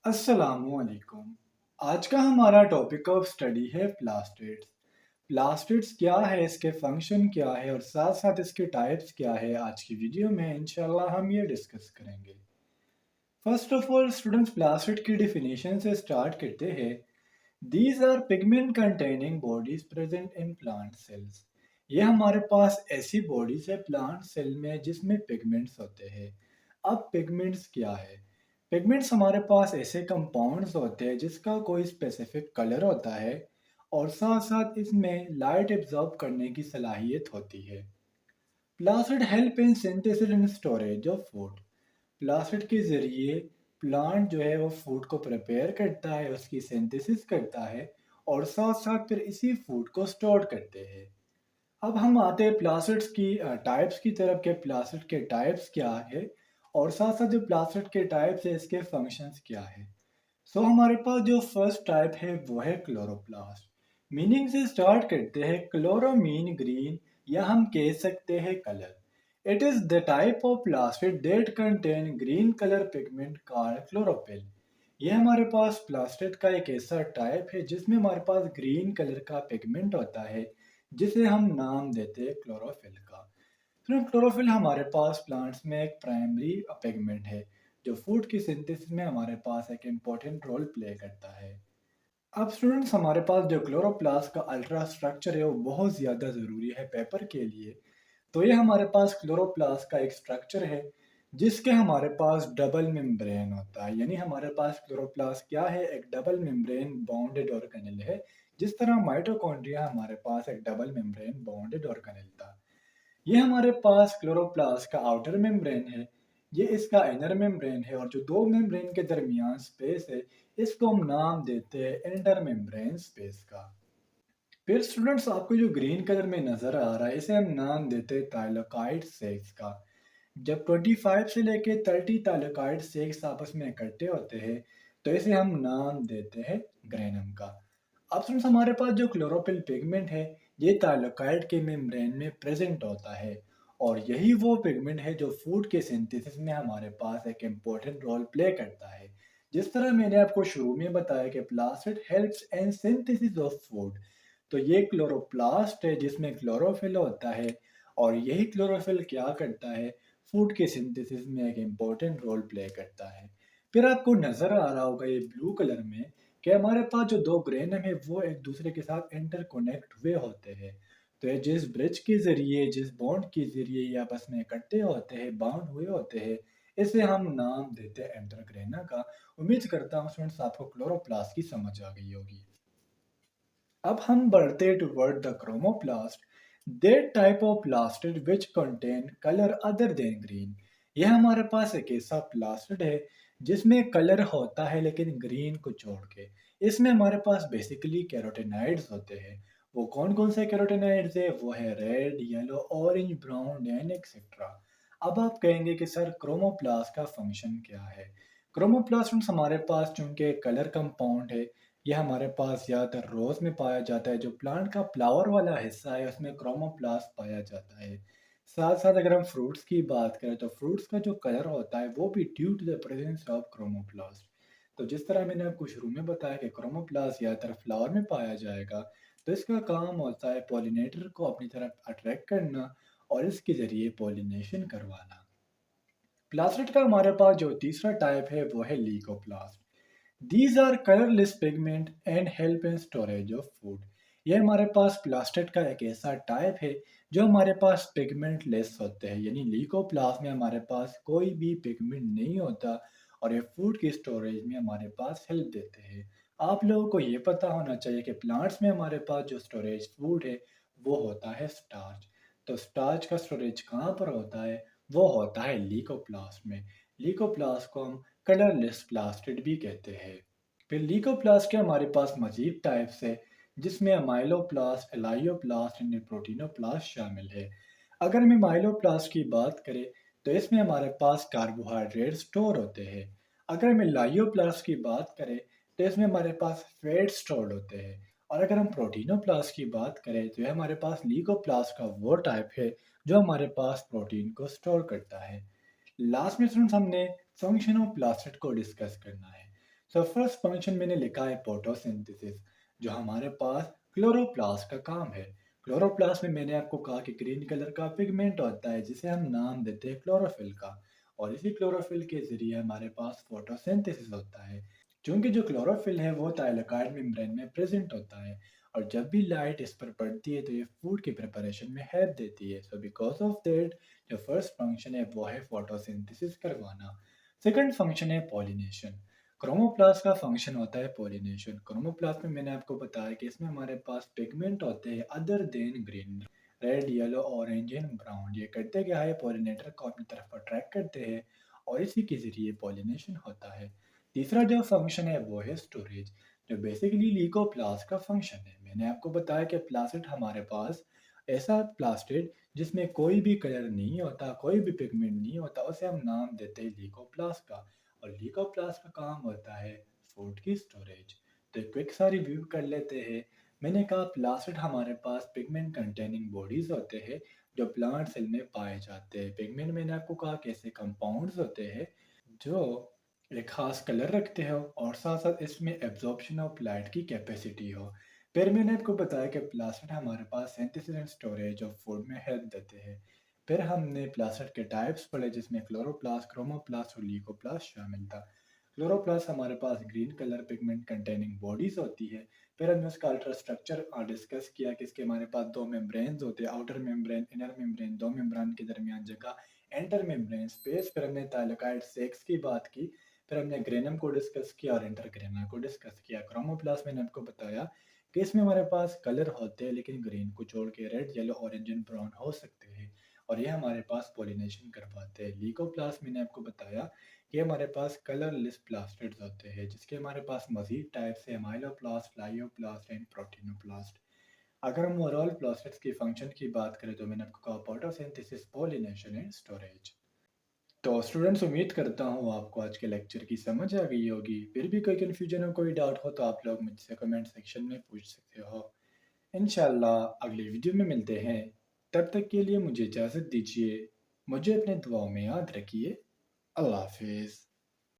अस्सलामुअलैकुम। आज का हमारा टॉपिक ऑफ स्टडी है प्लास्टिड्स। प्लास्टिड्स क्या है, इसके फंक्शन क्या है और साथ साथ इसके टाइप्स क्या है, आज की वीडियो में इंशाल्लाह हम ये डिस्कस करेंगे। First of all students, plastid की डिफिनेशन से स्टार्ट करते हैं। These are pigment containing bodies present in plant cells. ये हमारे पास ऐसी बॉडीज है प्लांट सेल में जिसमें पिगमेंट्स होते हैं। अब पिगमेंट्स क्या है? पिगमेंट्स हमारे पास ऐसे कंपाउंड्स होते हैं जिसका कोई स्पेसिफिक कलर होता है और साथ साथ इसमें लाइट एब्जॉर्ब करने की सलाहियत होती है। Plastid help in synthesis and storage of food. Plastid के ज़रिए प्लांट जो है वो फूड को प्रिपेयर करता है, उसकी सिंथेसिस करता है और साथ साथ फिर इसी फूड को स्टोर करते हैं। अब हम आते हैं प्लास्टिड्स की टाइप्स की तरफ के प्लास्टिड के टाइप्स क्या है और साथ साथ जो प्लास्टिड के टाइप्स है इसके फंक्शंस क्या है। सो हमारे पास जो फर्स्ट टाइप है वो है क्लोरोप्लास्ट। मीनिंग से स्टार्ट करते हैं। क्लोरो मीन ग्रीन या हम कह सकते हैं colour. It is the type of plastid that contain green colour pigment called chlorophyll. ये हमारे पास प्लास्टिड का एक ऐसा टाइप है जिसमें हमारे पास ग्रीन कलर का पिगमेंट होता है जिसे हम नाम देते हैं क्लोरोफिल का। फिर क्लोरोफिल हमारे पास प्लांट्स में एक प्राइमरी पिगमेंट है जो फूड की सिंथेसिस में हमारे पास एक इम्पोर्टेंट रोल प्ले करता है। अब स्टूडेंट्स, हमारे पास जो क्लोरोप्लास्ट का अल्ट्रा स्ट्रक्चर है वो बहुत ज़्यादा ज़रूरी है पेपर के लिए। तो ये हमारे पास क्लोरोप्लास्ट का एक स्ट्रक्चर है जिसके हमारे पास डबल मेम्ब्रेन होता है। यानी हमारे पास क्लोरोप्लास्ट क्या है, एक डबल मेम्ब्रेन बॉन्डेड ऑर्गेनेल है। जिस तरह माइटोकॉन्ड्रिया हमारे पास एक डबल मेम्ब्रेन बॉन्डेड ऑर्गेनेल था। ये हमारे पास क्लोरोप्लास्ट का आउटर मेम्ब्रेन है, ये इसका इनर मेम्ब्रेन है और जो दो मेम्ब्रेन के दरमियान स्पेस है इसको हम नाम देते हैं इंटर मेम्ब्रेन स्पेस का। फिर स्टूडेंट्स, आपको जो ग्रीन कलर में नज़र आ रहा है इसे हम नाम देते हैं थाइलाकोइड सेक्स का। जब 25 से लेके 30 थाइलाकोइड सेक्स आपस में इकट्ठे होते हैं तो इसे हम नाम देते हैं ग्रेनम का। अब फ्रेंड्स, हमारे पास जो क्लोरोफिल पिगमेंट है ये थाइलाकोइड के मेम्ब्रेन में प्रेजेंट होता है और यही वो पिगमेंट है जो फूड के सिंथेसिस में हमारे पास एक इम्पोर्टेंट रोल प्ले करता है। जिस तरह मैंने आपको शुरू में बताया कि plastid helps in synthesis of food, तो ये क्लोरोप्लास्ट है जिसमें क्लोरोफिल होता है और यही क्लोरोफिल क्या करता है, फूड के सिंथेसिस में एक इम्पोर्टेंट रोल प्ले करता है। फिर आपको नज़र आ रहा होगा ये ब्लू कलर में कि हमारे पास जो दो ग्रेनम है वो एक दूसरे के साथ इंटरकनेक्ट हुए होते हैं। तो ये जिस ब्रिज के ज़रिए, जिस बॉन्ड के ज़रिए ये आपस में इकट्ठे होते हैं, बाउंड हुए होते हैं, इसे हम नाम देते हैं इंटरग्रेना का। उम्मीद करता हूँ स्टूडेंट्स आपको क्लोरोप्लास्ट की समझ आ गई होगी। अब हम बढ़ते toward the chromoplast, that type of plastid which contain colour other than green. यह हमारे पास एक ऐसा प्लास्टिड है जिसमें कलर होता है लेकिन ग्रीन को छोड़ के। इसमें हमारे पास बेसिकली कैरोटेनाइड्स होते हैं। वो कौन कौन से कैरोटेनाइड्स है? वो है red, yellow, orange, brown and etcetera. अब आप कहेंगे कि सर क्रोमोप्लास्ट का फंक्शन क्या है? क्रोमोप्लास्ट हमारे पास चूंकि कलर कंपाउंड है, ये हमारे पास ज़्यादातर रोज़ में पाया जाता है। जो प्लांट का फ्लावर वाला हिस्सा है उसमें क्रोमोप्लास्ट पाया जाता है। साथ साथ अगर हम फ्रूट्स की बात करें तो फ्रूट्स का जो कलर होता है वो भी due to the presence of chromoplast. तो जिस तरह मैंने आपको शुरू में बताया कि क्रोमोप्लास्ट ज़्यादातर फ्लावर में पाया जाएगा, तो इसका काम होता है पॉलिनेटर को अपनी तरफ अट्रैक्ट करना और इसके ज़रिए पॉलिनेशन करवाना। प्लास्टिड का हमारे पास जो तीसरा टाइप है वो है leucoplast. These are colourless pigment and help in storage of food. ये हमारे पास प्लास्टिड का एक ऐसा टाइप है जो हमारे पास पिगमेंट लेस होते हैं। यानी लीकोप्लास्ट में हमारे पास कोई भी पिगमेंट नहीं होता और ये फूड की स्टोरेज में हमारे पास हेल्प देते हैं। आप लोगों को ये पता होना चाहिए कि प्लांट्स में हमारे पास जो स्टोरेज फूड है वो होता है स्टार्च। तो स्टार्च का स्टोरेज कहाँ पर होता है? वो होता है लीकोप्लास्ट में। लीकोप्लास्ट को हम कलरलेस प्लास्टिड भी कहते हैं। फिर लीकोप्लास्ट के हमारे पास मजीद टाइप्स है जिसमें अमाइलोप्लास्ट, एलाइयोप्लास्ट एंड प्रोटीनोप्लास्ट शामिल है। अगर हम अमाइलोप्लास्ट की बात करें तो इसमें हमारे पास कार्बोहाइड्रेट स्टोर होते हैं। अगर हम एलाइयोप्लास्ट की बात करें तो इसमें हमारे पास फैट स्टोर होते हैं। और अगर हम प्रोटीनोप्लास्ट की बात करें तो यह हमारे पास लीकोप्लास्ट का वो टाइप है जो हमारे पास प्रोटीन को स्टोर करता है। लास्ट में स्टूडेंट्स हमने फंक्शन ऑफ प्लास्टिड को डिस्कस करना है। सो फर्स्ट फंक्शन मैंने लिखा है फोटोसिंथेसिस, जो हमारे पास क्लोरोप्लास्ट का काम है। क्लोरोप्लास्ट में मैंने आपको कहा कि ग्रीन कलर का पिगमेंट होता है जिसे हम नाम देते हैं क्लोरोफिल का, और इसी क्लोरोफिल के ज़रिए हमारे पास फोटोसिंथेसिस होता है। चूँकि जो क्लोरोफिल है वो थाइलाकोइड मेम्ब्रेन में प्रेज़ेंट होता है, और जब भी लाइट इस पर पड़ती है तो ये फूड की प्रिपरेशन में हेल्प देती है। सो बिकॉज़ ऑफ दैट जो फर्स्ट फंक्शन है वो है फोटोसिंथेसिस करवाना। सेकंड फंक्शन है पॉलिनेशन। क्रोमोप्लास्ट का फंक्शन होता है पॉलिनेशन। क्रोमोप्लास्ट में मैंने आपको बताया कि इसमें हमारे पास पिगमेंट होते हैं other than green, red, yellow, orange and brown. ये करते क्या है, पॉलिनेटर को अपनी तरफ अट्रैक्ट करते हैं, और इसी के ज़रिए पॉलिनेशन होता है। तीसरा जो फंक्शन है वो है स्टोरेज, जो बेसिकली लीकोप्लास्ट का फंक्शन है। मैंने आपको बताया कि प्लास्टिड हमारे पास ऐसा प्लास्टिड जिसमें कोई भी कलर नहीं होता, कोई भी पिगमेंट नहीं होता, उसे हम नाम देते हैं लीकोप्लास्ट का। और लीकोप्लास्ट का काम होता है फूड की स्टोरेज। तो एक क्विक सा रिव्यू कर लेते हैं। मैंने कहा प्लास्टिड हमारे पास पिगमेंट कंटेनिंग बॉडीज होते हैं जो प्लांट सेल में पाए जाते हैं। पिगमेंट मैंने आपको कहा कैसे कंपाउंड्स होते हैं जो एक खास कलर रखते हो, और साथ साथ इसमें एब्जॉर्प्शन ऑफ लाइट की कैपेसिटी हो। फिर मैंने आपको बताया कि प्लास्टिड हमारे पास synthesis and storage of food में हेल्प देते हैं। फिर हमने प्लास्टिड के टाइप्स पढ़े जिसमें क्लोरोप्लास्ट, क्रोमोप्लास्ट और लीकोप्लास्ट शामिल था। क्लोरोप्लास्ट हमारे पास green colour pigment containing bodies होती है। फिर हमने उसका अल्ट्रा स्ट्रक्चर डिस्कस किया कि इसके हमारे पास दो मेम्ब्रेन्स होते हैं, आउटर मेम्ब्रेन, इनर मेम्ब्रेन, दो मेम्ब्रेन के दरमियान जगह, एंटर मेम्ब्रेन स्पेस। फिर हमने थाइलाकोइड सेक्स की बात की। फिर हमने ग्रेनम को डिस्कस किया और इंटरग्रेना को डिस्कस किया। क्रोमोप्लास्ट मैंने आपको बताया कि इसमें हमारे पास कलर होते हैं लेकिन ग्रीन को छोड़ के red, yellow, orange and brown हो सकते हैं, और ये हमारे पास पॉलिनेशन करवाते हैं। लीकोप्लास्ट मैंने आपको बताया कि हमारे पास कलरलेस प्लास्टिड्स होते हैं जिसके हमारे पास मजीद टाइप्स है, माइलोप्लास्ट, लाइयोप्लास्ट एंड प्रोटीनोप्लास्ट। अगर हम ओवरऑल प्लास्टिड्स की फंक्शन की बात करें तो मैंने आपको कहा फोटोसिंथेसिस, पॉलिनेशन एंड स्टोरेज। तो स्टूडेंट्स, उम्मीद करता हूँ आपको आज के लेक्चर की समझ आ गई होगी। फिर भी कोई कन्फ्यूजन हो, कोई डाउट हो तो आप लोग मुझसे कमेंट सेक्शन में पूछ सकते हो। इंशाल्लाह अगले वीडियो में मिलते हैं। तब तक के लिए मुझे इजाज़त दीजिए। मुझे अपने दुआओं में याद रखिए। अल्लाह हाफिज़।